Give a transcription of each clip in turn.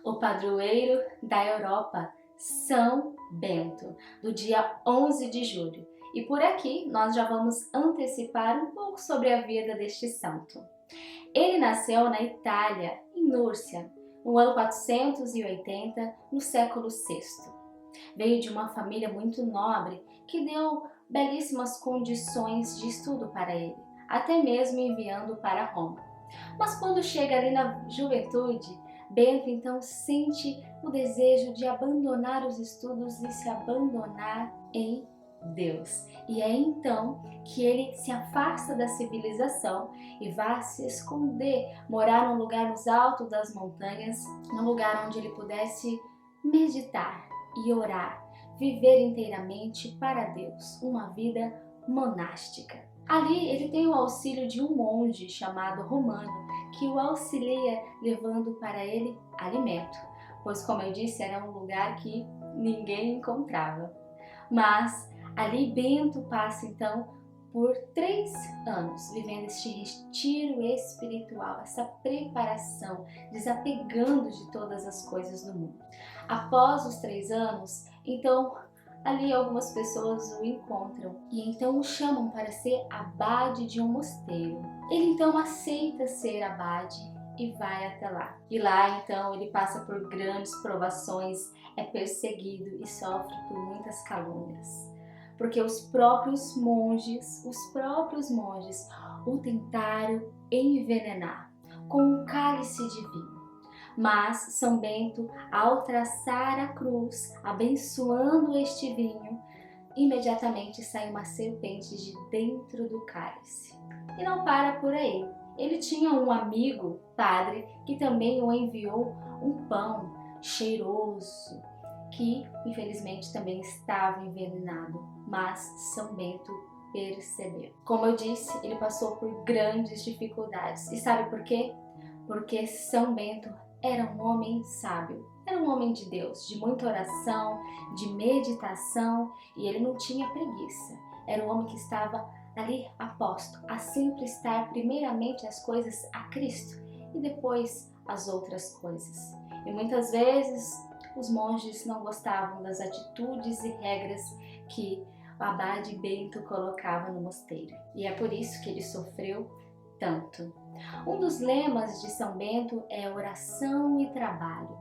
o padroeiro da Europa, São Bento, do dia 11 de julho. E por aqui nós já vamos antecipar um pouco sobre a vida deste santo. Ele nasceu na Itália, em Núrcia, no ano 480, no século VI. Veio de uma família muito nobre que deu belíssimas condições de estudo para ele, até mesmo enviando para Roma. Mas quando chega ali na juventude, Bento então sente o desejo de abandonar os estudos e se abandonar em Deus. E é então que ele se afasta da civilização e vai se esconder, morar num lugar nos altos das montanhas, num lugar onde ele pudesse meditar e orar, viver inteiramente para Deus, uma vida monástica. Ali ele tem o auxílio de um monge chamado Romano, que o auxilia levando para ele alimento, pois como eu disse, era um lugar que ninguém encontrava. Mas ali Bento passa então por 3 anos vivendo este retiro espiritual, essa preparação, desapegando de todas as coisas do mundo. Após os 3 anos, então ali algumas pessoas o encontram e então o chamam para ser abade de um mosteiro. Ele então aceita ser abade e vai até lá. E lá então ele passa por grandes provações, é perseguido e sofre por muitas calúnias. Porque os próprios monges o tentaram envenenar com um cálice de vinho. Mas São Bento, ao traçar a cruz, abençoando este vinho, imediatamente sai uma serpente de dentro do cálice. E não para por aí. Ele tinha um amigo, padre, que também o enviou um pão cheiroso, que infelizmente também estava envenenado, mas São Bento percebeu. Como eu disse, ele passou por grandes dificuldades. E sabe por quê? Porque São Bento era um homem sábio, era um homem de Deus, de muita oração, de meditação, e ele não tinha preguiça. Era um homem que estava ali aposto a sempre estar primeiramente as coisas a Cristo e depois as outras coisas. E muitas vezes os monges não gostavam das atitudes e regras que o abade Bento colocava no mosteiro. E é por isso que ele sofreu tanto. Um dos lemas de São Bento é oração e trabalho.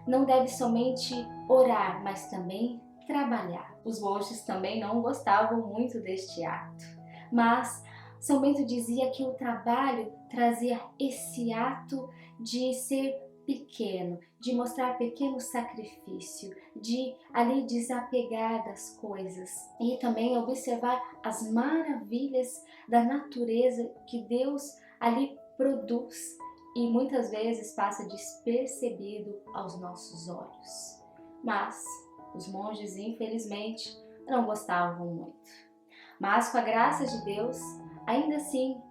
Não deve somente orar, mas também trabalhar. Os monges também não gostavam muito deste ato, mas São Bento dizia que o trabalho trazia esse ato de ser pequeno, de mostrar pequeno sacrifício, de ali desapegar das coisas e também observar as maravilhas da natureza que Deus ali produz e muitas vezes passa despercebido aos nossos olhos. Mas os monges, infelizmente, não gostavam muito. Mas com a graça de Deus, ainda assim,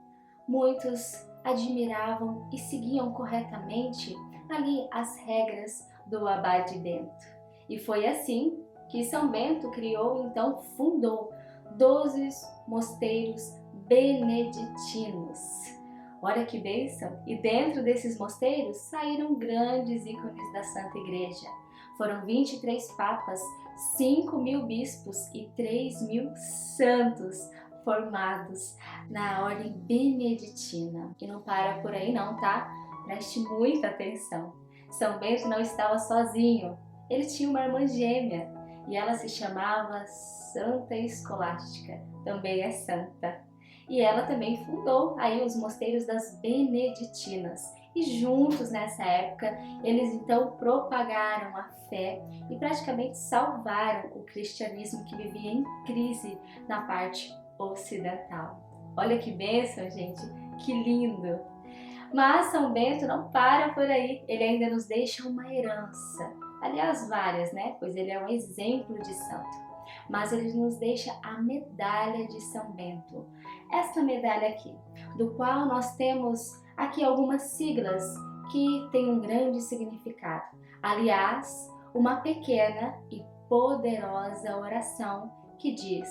muitos admiravam e seguiam corretamente ali as regras do abade Bento. E foi assim que São Bento então fundou 12 mosteiros beneditinos. Olha que bênção! E dentro desses mosteiros saíram grandes ícones da Santa Igreja. Foram 23 papas, 5.000 bispos e 3.000 santos formados na ordem beneditina. E não para por aí não, tá? Preste muita atenção. São Bento não estava sozinho. Ele tinha uma irmã gêmea e ela se chamava Santa Escolástica, também é santa. E ela também fundou aí os mosteiros das Beneditinas. E juntos nessa época, eles então propagaram a fé e praticamente salvaram o cristianismo que vivia em crise na parte ocidental. Olha que bênção, gente, que lindo! Mas São Bento não para por aí, ele ainda nos deixa uma herança, aliás várias, né? Pois ele é um exemplo de santo. Mas ele nos deixa a medalha de São Bento. Esta medalha aqui, do qual nós temos aqui algumas siglas que têm um grande significado. Aliás, uma pequena e poderosa oração que diz: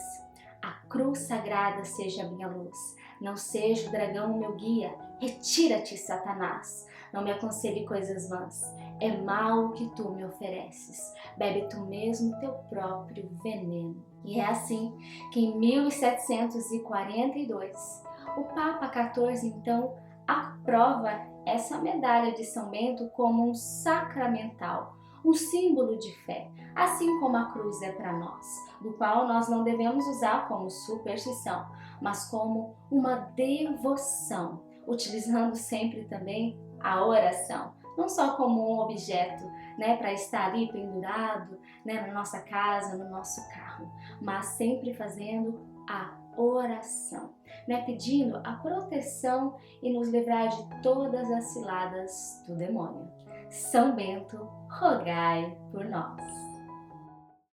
a cruz sagrada seja a minha luz, não seja o dragão o meu guia, retira-te, Satanás, não me aconselhe coisas vãs, É mal o que tu me ofereces, bebe tu mesmo teu próprio veneno. E é assim que em 1742 o Papa XIV então aprova essa medalha de São Bento como um sacramental, um símbolo de fé, assim como a cruz é para nós, do qual nós não devemos usar como superstição, mas como uma devoção, utilizando sempre também a oração, não só como um objeto, para estar ali pendurado, na nossa casa, no nosso carro, mas sempre fazendo a oração, pedindo a proteção e nos livrar de todas as ciladas do demônio. São Bento, rogai por nós.